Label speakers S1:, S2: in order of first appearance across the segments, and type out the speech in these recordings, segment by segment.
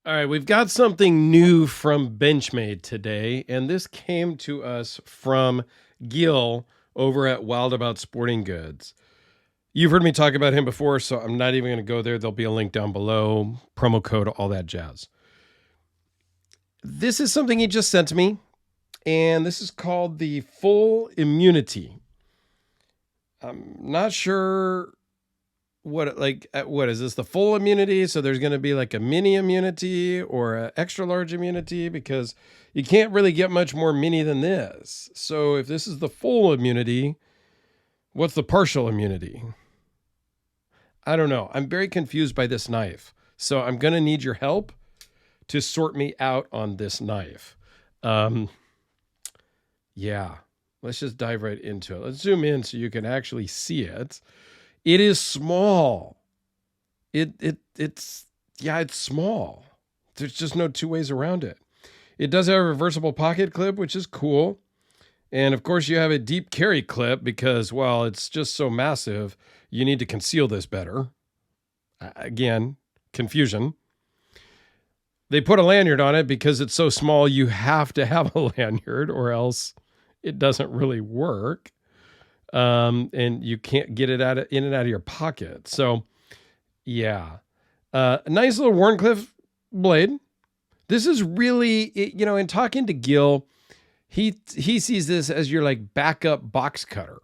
S1: All right, we've got something new from Benchmade today, and this came to us from Gil over at Wild About Sporting Goods. You've heard me talk about him before, so I'm not even going to go there. There'll be a link down below, promo code, all that jazz. This is something he just sent to me, and this is called the Full Immunity. I'm not sure what is this, the full immunity? So there's going to be like a mini immunity or an extra large immunity, because you can't really get much more mini than this. So if this is the full immunity, what's the partial immunity? I don't know. I'm very confused by this knife. So I'm going to need your help to sort me out on this knife. Yeah, let's just dive right into it. Let's zoom in so you can actually see it. It is small. It's small. There's just no two ways around it. It does have a reversible pocket clip, which is cool. And of course you have a deep carry clip because, well, it's just so massive. You need to conceal this better. Again, confusion. They put a lanyard on it because it's so small. You have to have a lanyard or else it doesn't really work. And you can't get it in and out of your pocket. So, yeah, a nice little Warncliffe blade. This is really, in talking to Gil, he sees this as your like backup box cutter.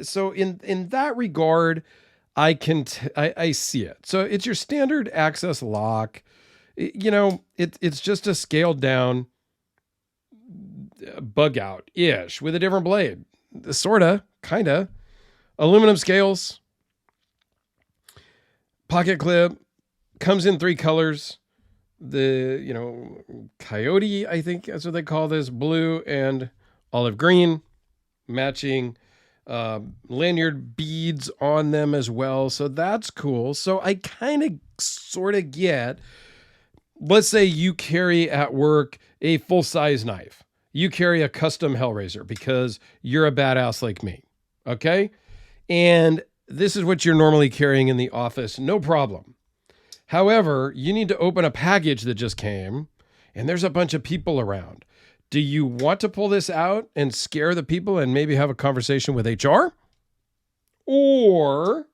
S1: So in that regard, I see it. So it's your standard access lock. It's just a scaled down bug out ish with a different blade, sorta, kinda. Aluminum scales, pocket clip, comes in 3 colors. The coyote, I think that's what they call this, blue and olive green, matching lanyard beads on them as well. So that's cool. So I kind of sort of get, let's say you carry at work a full size knife. You carry a custom Hellraiser because you're a badass like me. Okay. And this is what you're normally carrying in the office. No problem. However, you need to open a package that just came and there's a bunch of people around. Do you want to pull this out and scare the people and maybe have a conversation with HR? Or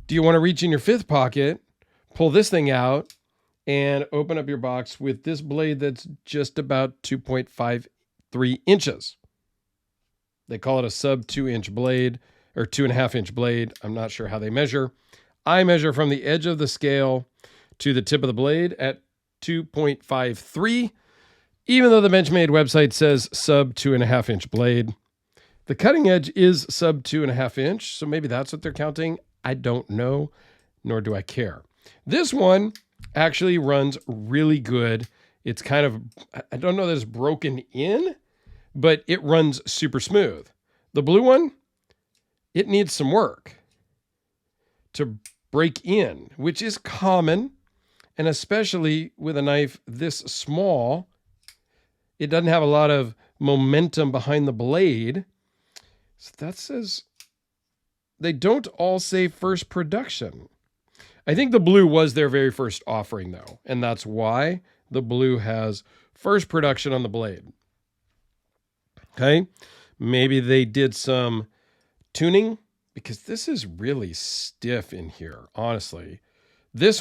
S1: do you want to reach in your 5th pocket, pull this thing out, and open up your box with this blade that's just about 2.53 inches? They call it a sub 2-inch blade or 2.5-inch blade. I'm not sure how they measure. I measure from the edge of the scale to the tip of the blade at 2.53, even though the Benchmade website says sub 2.5-inch blade. The cutting edge is sub 2.5 inch, so maybe that's what they're counting. I don't know, nor do I care. This one actually runs really good. It's kind of, I don't know that it's broken in, but it runs super smooth. The blue one, it needs some work to break in, which is common. And especially with a knife this small, it doesn't have a lot of momentum behind the blade. So that says they don't all say first production. I think the blue was their very first offering, though, and that's why the blue has first production on the blade. Okay, maybe they did some tuning because this is really stiff in here, honestly. This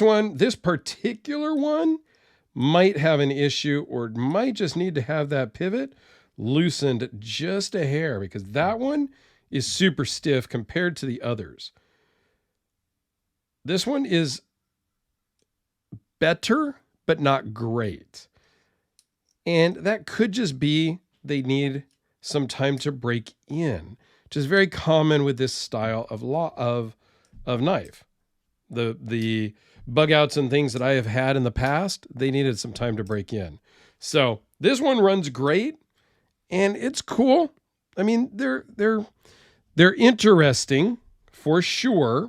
S1: particular one might have an issue or might just need to have that pivot loosened just a hair because that one is super stiff compared to the others. This one is better, but not great. And that could just be they need some time to break in, which is very common with this style of knife. The bug outs and things that I have had in the past, they needed some time to break in. So this one runs great and it's cool. I mean, they're interesting for sure.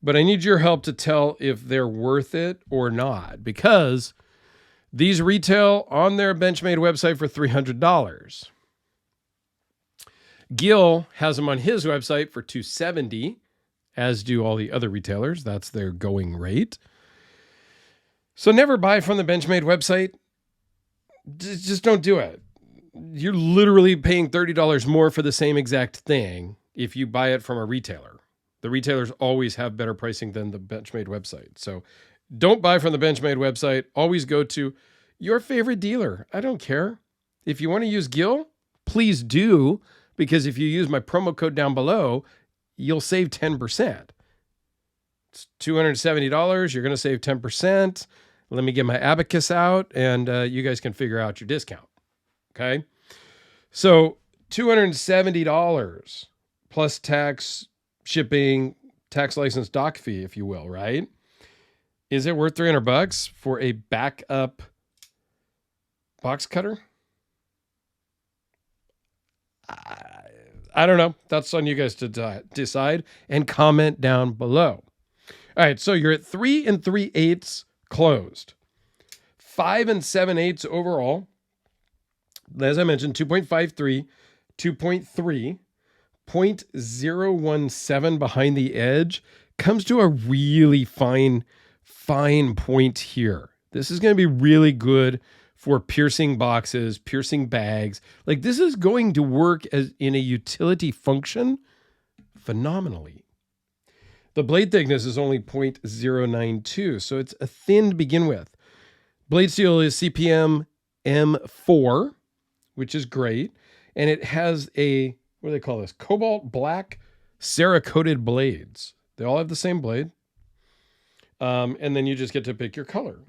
S1: But I need your help to tell if they're worth it or not, because these retail on their Benchmade website for $300. Gil has them on his website for $270, as do all the other retailers. That's their going rate. So never buy from the Benchmade website. Just don't do it. You're literally paying $30 more for the same exact thing if you buy it from a retailer. The retailers always have better pricing than the Benchmade website. So don't buy from the Benchmade website. Always go to your favorite dealer. I don't care. If you want to use Gil, please do, because if you use my promo code down below, you'll save 10%. It's $270. You're going to save 10%. Let me get my abacus out, and you guys can figure out your discount. Okay? So $270 plus tax, shipping, tax license, dock fee, if you will, right? Is it worth $300 for a backup box cutter? I don't know. That's on you guys to decide, and comment down below. All right, so you're at 3 3/8 closed, 5 7/8 overall. As I mentioned, 2.53, 2.3, 0.017 behind the edge comes to a really fine point here. This is going to be really good for piercing boxes, piercing bags. Like, this is going to work as in a utility function phenomenally. The blade thickness is only 0.092, so it's a thin to begin with. Blade steel is CPM M4, which is great. And it has a, what do they call this? Cobalt black Cerakoted blades. They all have the same blade. And then you just get to pick your color.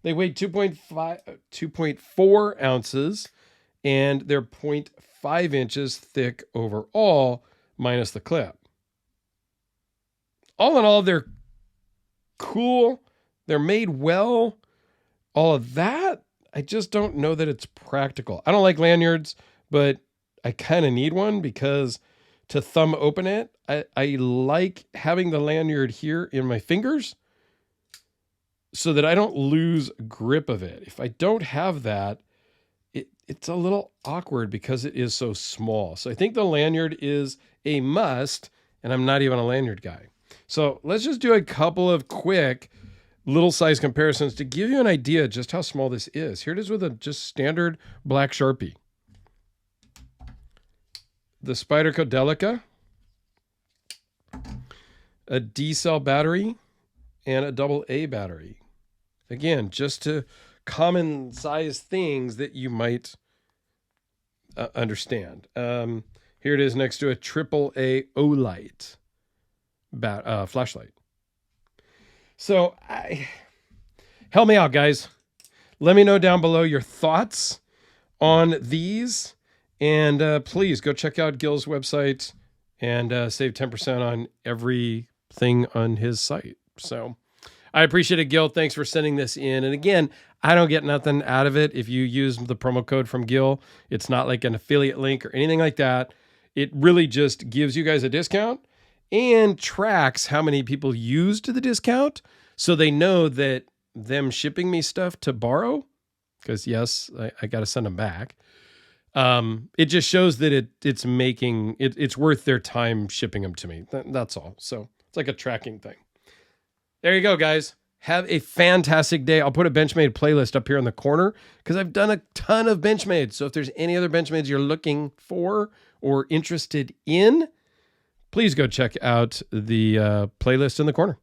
S1: They weigh 2.4 ounces, and they're 0.5 inches thick overall, minus the clip. All in all, they're cool. They're made well. All of that, I just don't know that it's practical. I don't like lanyards, but I kind of need one because to thumb open it, I like having the lanyard here in my fingers so that I don't lose grip of it. If I don't have that, it's a little awkward because it is so small. So I think the lanyard is a must, and I'm not even a lanyard guy. So let's just do a couple of quick little size comparisons to give you an idea just how small this is. Here it is with a just standard black Sharpie. The Spyderco Delica, a D-cell battery, and a AA battery. Again, just to common size things that you might understand. Here it is next to a AAA Olight flashlight. So help me out, guys. Let me know down below your thoughts on these. And please go check out Gil's website and save 10% on everything on his site. So I appreciate it, Gil. Thanks for sending this in. And again, I don't get nothing out of it if you use the promo code from Gil. It's not like an affiliate link or anything like that. It really just gives you guys a discount and tracks how many people used the discount so they know that them shipping me stuff to borrow, because yes, I got to send them back. It just shows that it's worth their time shipping them to me. That's all. So it's like a tracking thing. There you go, guys. Have a fantastic day. I'll put a Benchmade playlist up here in the corner because I've done a ton of Benchmade. So if there's any other Benchmades you're looking for or interested in, please go check out the playlist in the corner.